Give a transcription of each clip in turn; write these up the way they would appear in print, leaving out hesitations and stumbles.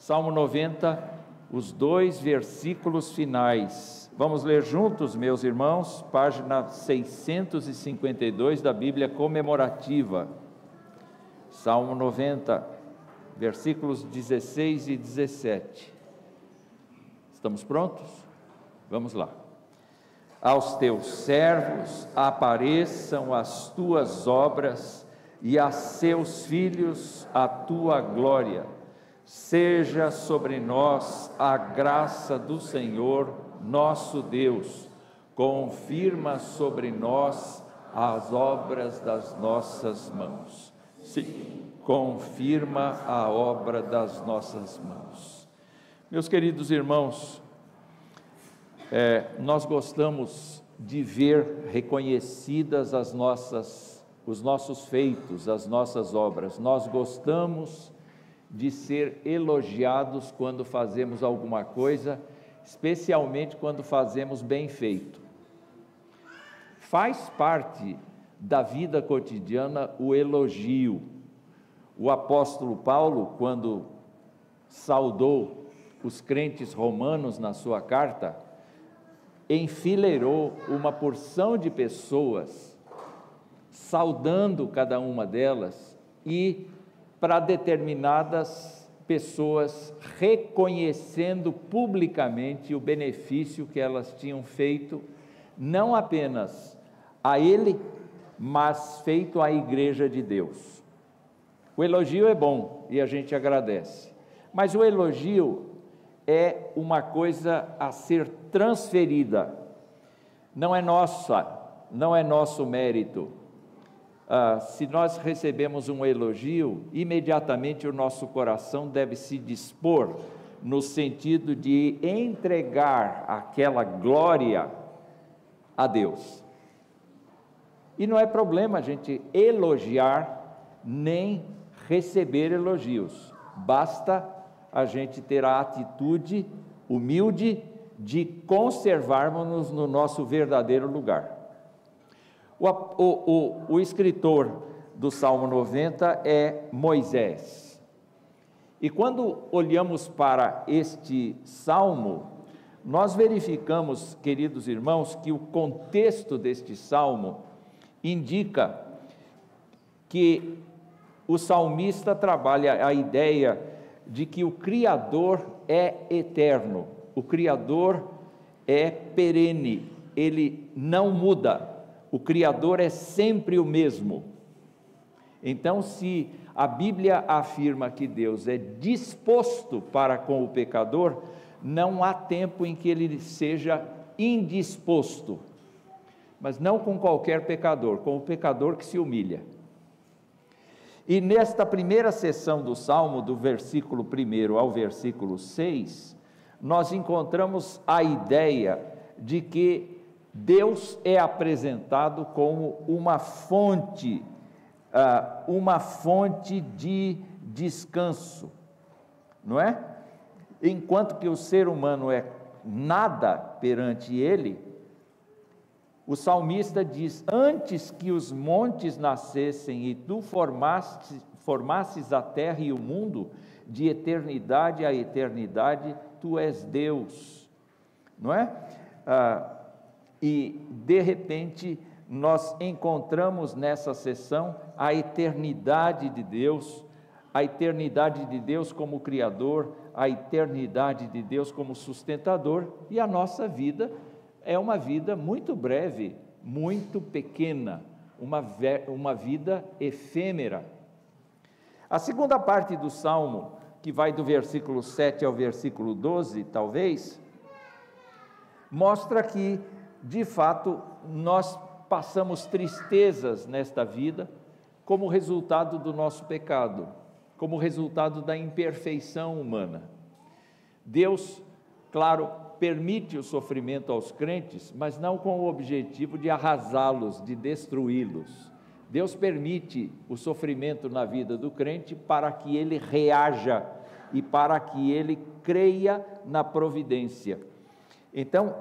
Salmo 90, os 2 versículos finais. Vamos ler juntos, meus irmãos, página 652 da Bíblia Comemorativa. Salmo 90, versículos 16 e 17. Estamos prontos? Vamos lá. Aos teus servos apareçam as tuas obras, e a seus filhos a tua glória. Seja sobre nós a graça do Senhor, nosso Deus. Confirma sobre nós as obras das nossas mãos. Sim, confirma a obra das nossas mãos. Meus queridos irmãos, nós gostamos de ver reconhecidas os nossos feitos, as nossas obras. Nós gostamos de ser elogiados quando fazemos alguma coisa, especialmente quando fazemos bem feito. Faz parte da vida cotidiana o elogio. O apóstolo Paulo, quando saudou os crentes romanos na sua carta, enfileirou uma porção de pessoas, saudando cada uma delas, e para determinadas pessoas reconhecendo publicamente o benefício que elas tinham feito, não apenas a ele, mas feito à igreja de Deus. O elogio é bom e a gente agradece, mas o elogio é uma coisa a ser transferida, não é nossa, não é nosso mérito. Se nós recebemos um elogio, imediatamente o nosso coração deve se dispor no sentido de entregar aquela glória a Deus. E não é problema a gente elogiar, nem receber elogios, basta a gente ter a atitude humilde de conservarmos-nos no nosso verdadeiro lugar. O escritor do Salmo 90 é Moisés. E quando olhamos para este salmo, nós verificamos, queridos irmãos, que o contexto deste salmo indica que o salmista trabalha a ideia de que o Criador é eterno, o Criador é perene, ele não muda, o Criador é sempre o mesmo. Então, se a Bíblia afirma que Deus é disposto para com o pecador, não há tempo em que ele seja indisposto, mas não com qualquer pecador, com o pecador que se humilha. E nesta primeira seção do Salmo, do versículo 1 ao versículo 6, nós encontramos a ideia de que Deus é apresentado como uma fonte de descanso, não é? Enquanto que o ser humano é nada perante ele, o salmista diz: antes que os montes nascessem e tu formasses a terra e o mundo, de eternidade a eternidade, tu és Deus, não é? E de repente nós encontramos nessa sessão a eternidade de Deus como Criador, a eternidade de Deus como sustentador, e a nossa vida é uma vida muito breve, muito pequena, uma vida efêmera. A segunda parte do Salmo, que vai do versículo 7 ao versículo 12, talvez, mostra que, de fato, nós passamos tristezas nesta vida como resultado do nosso pecado, como resultado da imperfeição humana. Deus, claro, permite o sofrimento aos crentes, mas não com o objetivo de arrasá-los, de destruí-los. Deus permite o sofrimento na vida do crente para que ele reaja e para que ele creia na providência. Então,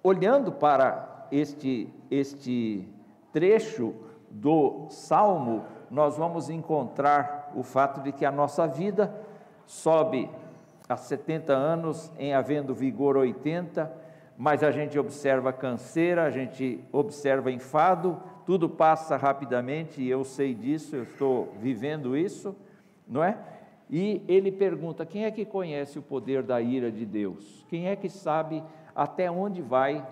olhando para este trecho do Salmo, nós vamos encontrar o fato de que a nossa vida sobe há 70 anos, em havendo vigor 80, mas a gente observa canseira, a gente observa enfado, tudo passa rapidamente, e eu sei disso, eu estou vivendo isso, não é? E ele pergunta: quem é que conhece o poder da ira de Deus? Quem é que sabe até onde vai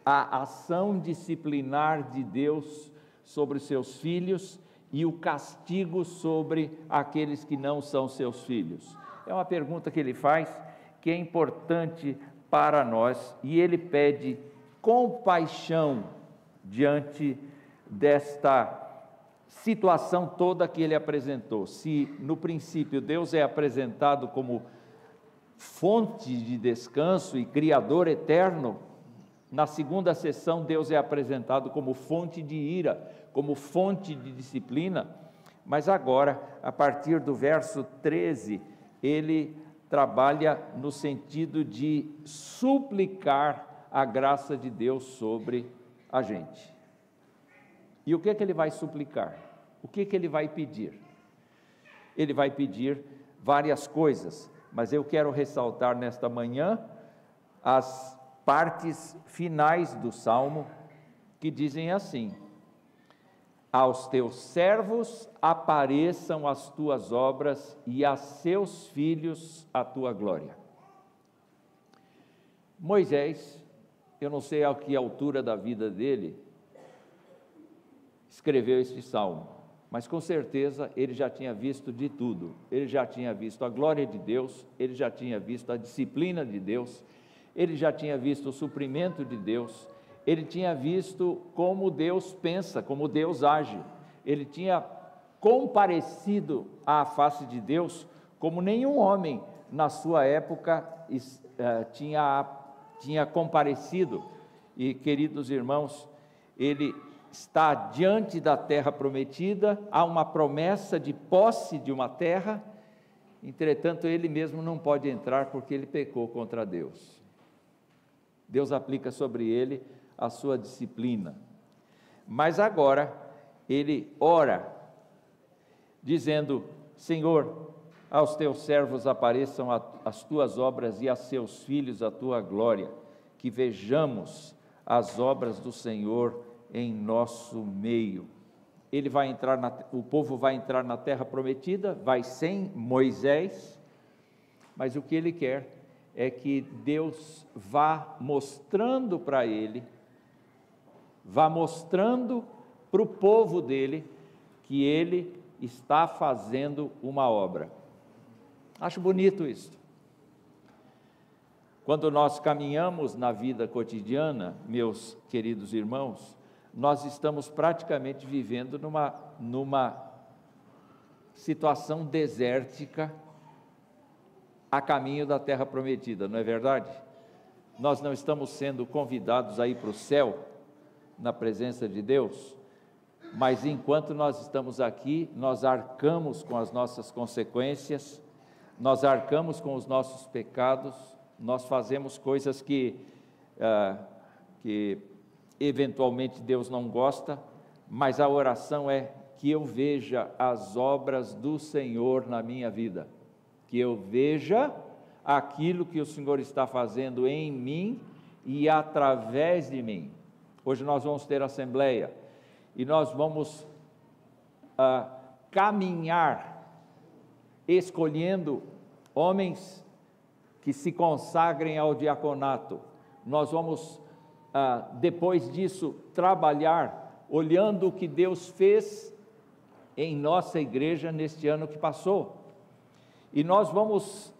a ação disciplinar de Deus sobre seus filhos e o castigo sobre aqueles que não são seus filhos? É uma pergunta que ele faz, que é importante para nós, e ele pede compaixão diante desta situação toda que ele apresentou. Se no princípio Deus é apresentado como fonte de descanso e Criador eterno, na segunda sessão Deus é apresentado como fonte de ira, como fonte de disciplina, mas agora, a partir do verso 13, ele trabalha no sentido de suplicar a graça de Deus sobre a gente. E o que é que ele vai suplicar? O que é que ele vai pedir? Ele vai pedir várias coisas, mas eu quero ressaltar nesta manhã as partes finais do Salmo, que dizem assim: aos teus servos apareçam as tuas obras e a seus filhos a tua glória. Moisés, eu não sei a que altura da vida dele, escreveu este salmo, mas com certeza ele já tinha visto de tudo. Ele já tinha visto a glória de Deus, ele já tinha visto a disciplina de Deus, ele já tinha visto o suprimento de Deus, ele tinha visto como Deus pensa, como Deus age. Ele tinha comparecido à face de Deus como nenhum homem na sua época tinha comparecido. E, queridos irmãos, ele está diante da terra prometida, há uma promessa de posse de uma terra, entretanto ele mesmo não pode entrar porque ele pecou contra Deus. Deus aplica sobre ele a sua disciplina, mas agora ele ora, dizendo: Senhor, aos teus servos apareçam as tuas obras e a seus filhos a tua glória, que vejamos as obras do Senhor em nosso meio. Ele vai entrar o povo vai entrar na terra prometida, vai sem Moisés, mas o que ele quer é que Deus vá mostrando para ele, vá mostrando para o povo dele, que ele está fazendo uma obra. Acho bonito isso. Quando nós caminhamos na vida cotidiana, meus queridos irmãos, nós estamos praticamente vivendo numa situação desértica a caminho da terra prometida, não é verdade? Nós não estamos sendo convidados a ir para o céu, na presença de Deus, mas enquanto nós estamos aqui, nós arcamos com as nossas consequências, nós arcamos com os nossos pecados, nós fazemos coisas que eventualmente Deus não gosta, mas a oração é que eu veja as obras do Senhor na minha vida, que eu veja aquilo que o Senhor está fazendo em mim e através de mim. Hoje nós vamos ter assembleia e nós vamos caminhar escolhendo homens que se consagrem ao diaconato. Nós vamos depois disso trabalhar olhando o que Deus fez em nossa igreja neste ano que passou, e nós vamos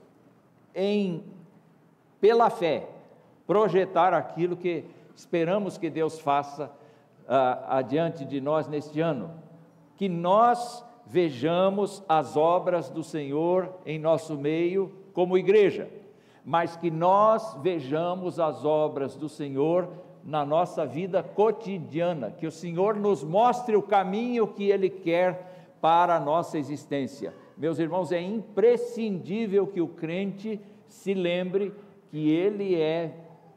pela fé projetar aquilo que esperamos que Deus faça adiante de nós neste ano, que nós vejamos as obras do Senhor em nosso meio como igreja, mas que nós vejamos as obras do Senhor na nossa vida cotidiana, que o Senhor nos mostre o caminho que Ele quer para a nossa existência. Meus irmãos, é imprescindível que o crente se lembre que ele é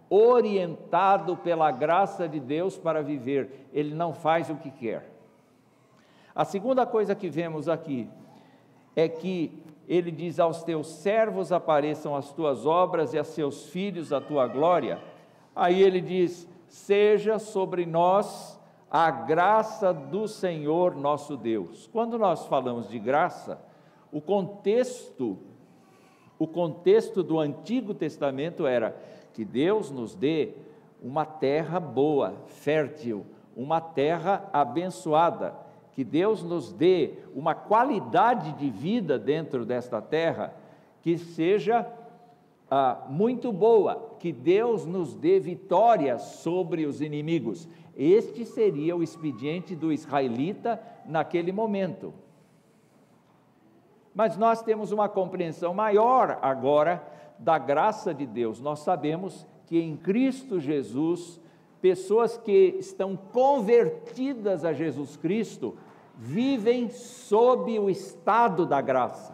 orientado pela graça de Deus para viver, ele não faz o que quer. A segunda coisa que vemos aqui é que ele diz: aos teus servos apareçam as tuas obras e a seus filhos a tua glória. Aí ele diz: seja sobre nós a graça do Senhor nosso Deus. Quando nós falamos de graça, o contexto do Antigo Testamento era que Deus nos dê uma terra boa, fértil, uma terra abençoada, que Deus nos dê uma qualidade de vida dentro desta terra que seja muito boa, que Deus nos dê vitória sobre os inimigos. Este seria o expediente do israelita naquele momento. Mas nós temos uma compreensão maior agora da graça de Deus. Nós sabemos que em Cristo Jesus, pessoas que estão convertidas a Jesus Cristo, vivem sob o estado da graça.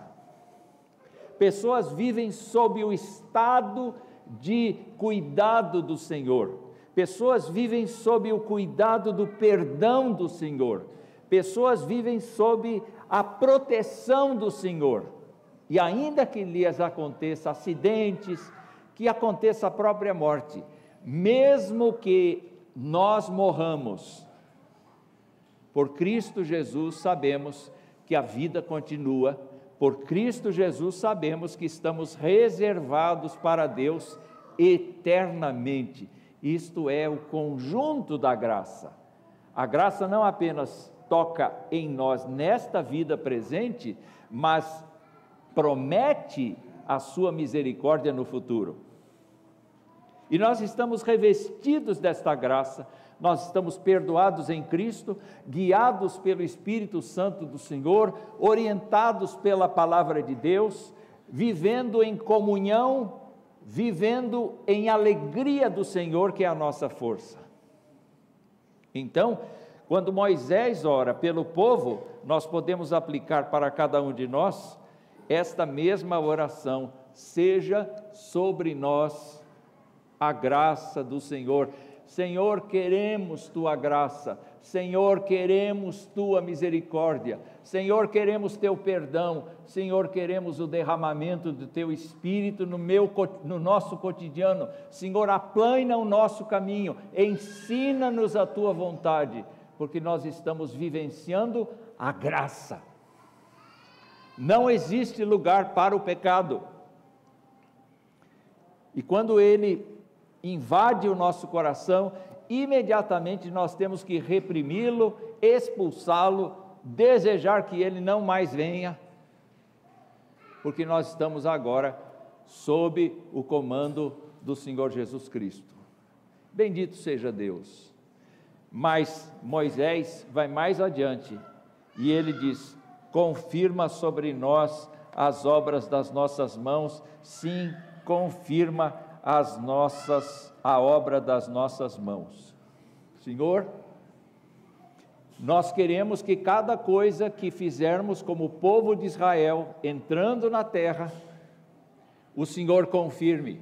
Pessoas vivem sob o estado de cuidado do Senhor. Pessoas vivem sob o cuidado do perdão do Senhor. Pessoas vivem sob a proteção do Senhor. E ainda que lhes aconteça acidentes, que aconteça a própria morte, mesmo que nós morramos, por Cristo Jesus sabemos que a vida continua. Por Cristo Jesus sabemos que estamos reservados para Deus eternamente. Isto é o conjunto da graça. A graça não apenas toca em nós nesta vida presente, mas promete a sua misericórdia no futuro. E nós estamos revestidos desta graça, nós estamos perdoados em Cristo, guiados pelo Espírito Santo do Senhor, orientados pela palavra de Deus, vivendo em comunhão, vivendo em alegria do Senhor, que é a nossa força. Então, quando Moisés ora pelo povo, nós podemos aplicar para cada um de nós esta mesma oração: seja sobre nós a graça do Senhor. Senhor, queremos Tua graça, Senhor, queremos Tua misericórdia, Senhor, queremos Teu perdão, Senhor, queremos o derramamento do Teu Espírito no nosso cotidiano. Senhor, aplana o nosso caminho, ensina-nos a Tua vontade, porque nós estamos vivenciando a graça. Não existe lugar para o pecado, e quando ele invade o nosso coração, imediatamente nós temos que reprimi-lo, expulsá-lo, desejar que ele não mais venha, porque nós estamos agora sob o comando do Senhor Jesus Cristo. Bendito seja Deus. Mas Moisés vai mais adiante e ele diz: confirma sobre nós as obras das nossas mãos. Sim, confirma a obra das nossas mãos. Senhor, nós queremos que cada coisa que fizermos como povo de Israel, entrando na terra, o Senhor confirme.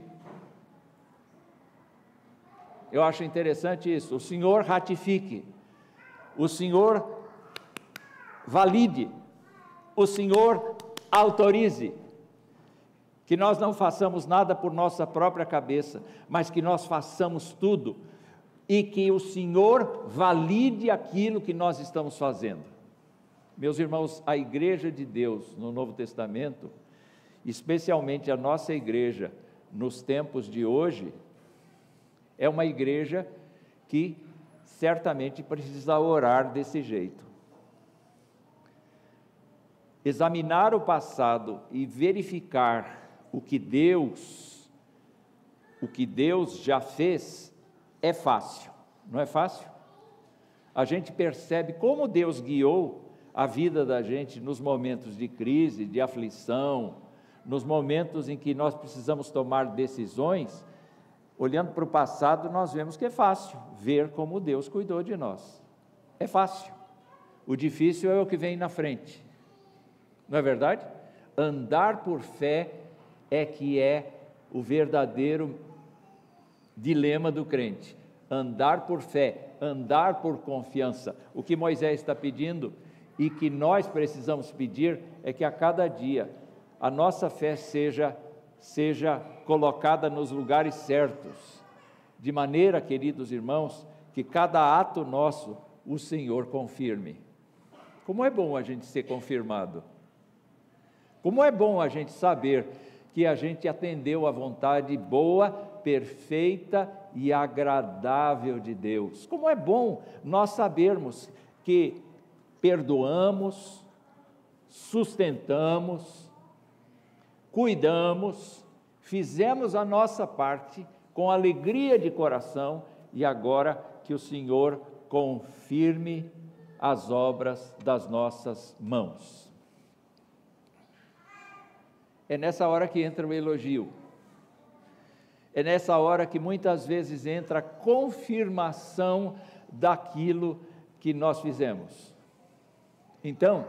Eu acho interessante isso: o Senhor ratifique, o Senhor valide, o Senhor autorize. Que nós não façamos nada por nossa própria cabeça, mas que nós façamos tudo, e que o Senhor valide aquilo que nós estamos fazendo. Meus irmãos, a igreja de Deus no Novo Testamento, especialmente a nossa igreja nos tempos de hoje, é uma igreja que certamente precisa orar desse jeito. Examinar o passado e verificar o que Deus já fez é fácil, não é fácil? A gente percebe como Deus guiou a vida da gente nos momentos de crise, de aflição, nos momentos em que nós precisamos tomar decisões. Olhando para o passado, nós vemos que é fácil ver como Deus cuidou de nós. É fácil. O difícil é o que vem na frente. Não é verdade? Andar por fé é que é o verdadeiro dilema do crente. Andar por fé, andar por confiança. O que Moisés está pedindo e que nós precisamos pedir é que a cada dia a nossa fé seja colocada nos lugares certos, de maneira, queridos irmãos, que cada ato nosso o Senhor confirme. Como é bom a gente ser confirmado. Como é bom a gente saber que a gente atendeu à vontade boa, perfeita e agradável de Deus. Como é bom nós sabermos que perdoamos, sustentamos, cuidamos, fizemos a nossa parte com alegria de coração e agora que o Senhor confirme as obras das nossas mãos. É nessa hora que entra o elogio. É nessa hora que muitas vezes entra a confirmação daquilo que nós fizemos. Então,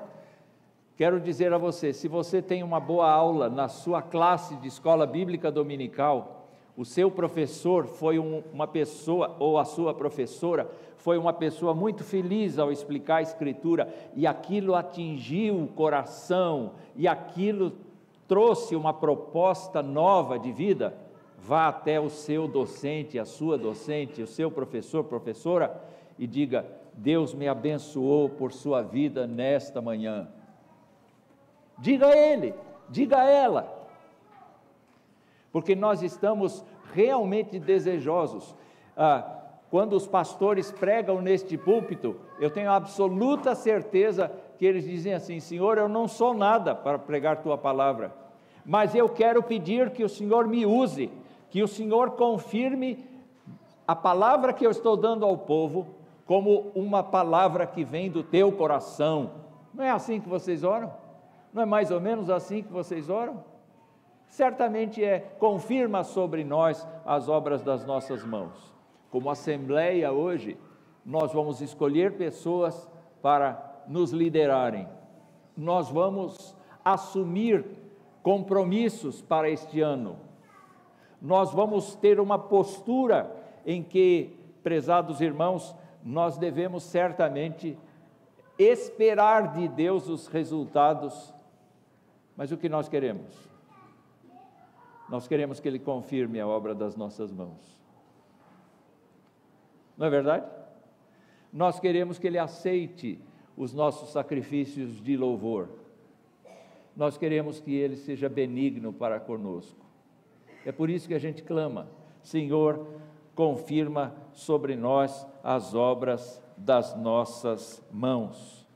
quero dizer a você, se você tem uma boa aula na sua classe de escola bíblica dominical, o seu professor foi uma pessoa, ou a sua professora, foi uma pessoa muito feliz ao explicar a Escritura, e aquilo atingiu o coração, e aquilo trouxe uma proposta nova de vida, vá até o seu docente, a sua docente, o seu professor, professora, e diga: Deus me abençoou por sua vida nesta manhã. Diga a ele, diga a ela, porque nós estamos realmente desejosos. Quando os pastores pregam neste púlpito, eu tenho absoluta certeza que eles dizem assim: Senhor, eu não sou nada para pregar tua palavra, mas eu quero pedir que o Senhor me use, que o Senhor confirme a palavra que eu estou dando ao povo como uma palavra que vem do teu coração. Não é assim que vocês oram? Não é mais ou menos assim que vocês oram? Certamente confirma sobre nós as obras das nossas mãos. Como assembleia hoje, nós vamos escolher pessoas para nos liderarem. Nós vamos assumir compromissos para este ano. Nós vamos ter uma postura em que, prezados irmãos, nós devemos certamente esperar de Deus os resultados. Mas o que nós queremos? Nós queremos que Ele confirme a obra das nossas mãos. Não é verdade? Nós queremos que Ele aceite os nossos sacrifícios de louvor. Nós queremos que Ele seja benigno para conosco. É por isso que a gente clama: Senhor, confirma sobre nós as obras das nossas mãos.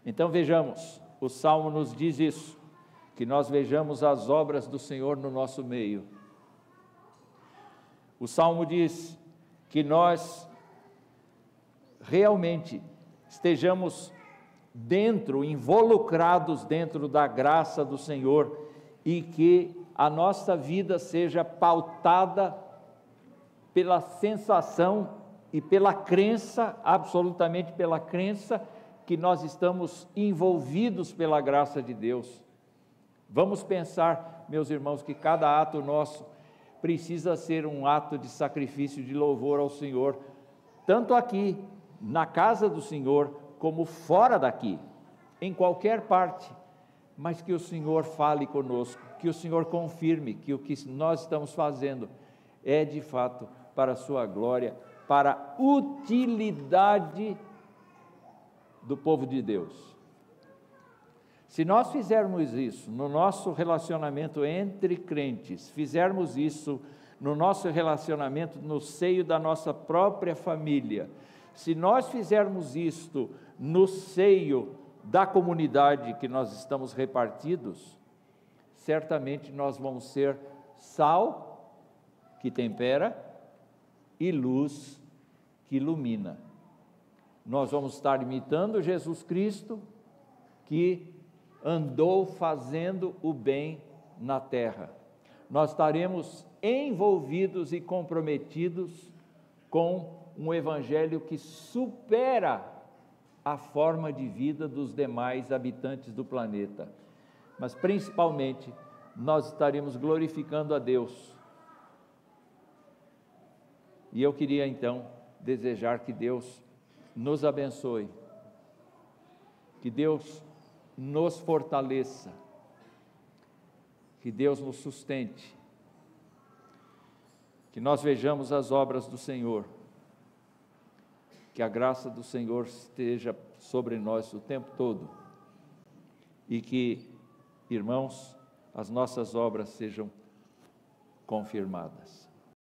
Então vejamos, o Salmo nos diz isso, que nós vejamos as obras do Senhor no nosso meio. O Salmo diz que nós realmente estejamos involucrados dentro da graça do Senhor, e que a nossa vida seja pautada pela sensação e pela crença, absolutamente pela crença, que nós estamos envolvidos pela graça de Deus. Vamos pensar, meus irmãos, que cada ato nosso precisa ser um ato de sacrifício de louvor ao Senhor, tanto aqui, na casa do Senhor, como fora daqui, em qualquer parte, mas que o Senhor fale conosco, que o Senhor confirme que o que nós estamos fazendo é de fato para a sua glória, para a utilidade do povo de Deus. Se nós fizermos isso no nosso relacionamento entre crentes, fizermos isso no nosso relacionamento no seio da nossa própria família, se nós fizermos isto no seio da comunidade que nós estamos repartidos, certamente nós vamos ser sal que tempera e luz que ilumina. Nós vamos estar imitando Jesus Cristo, que andou fazendo o bem na terra. Nós estaremos envolvidos e comprometidos com um evangelho que supera a forma de vida dos demais habitantes do planeta, mas principalmente nós estaremos glorificando a Deus. E eu queria então desejar que Deus nos abençoe, que Deus nos fortaleça, Que Deus nos sustente, que nós vejamos as obras do Senhor, que a graça do Senhor esteja sobre nós o tempo todo e que, irmãos, as nossas obras sejam confirmadas.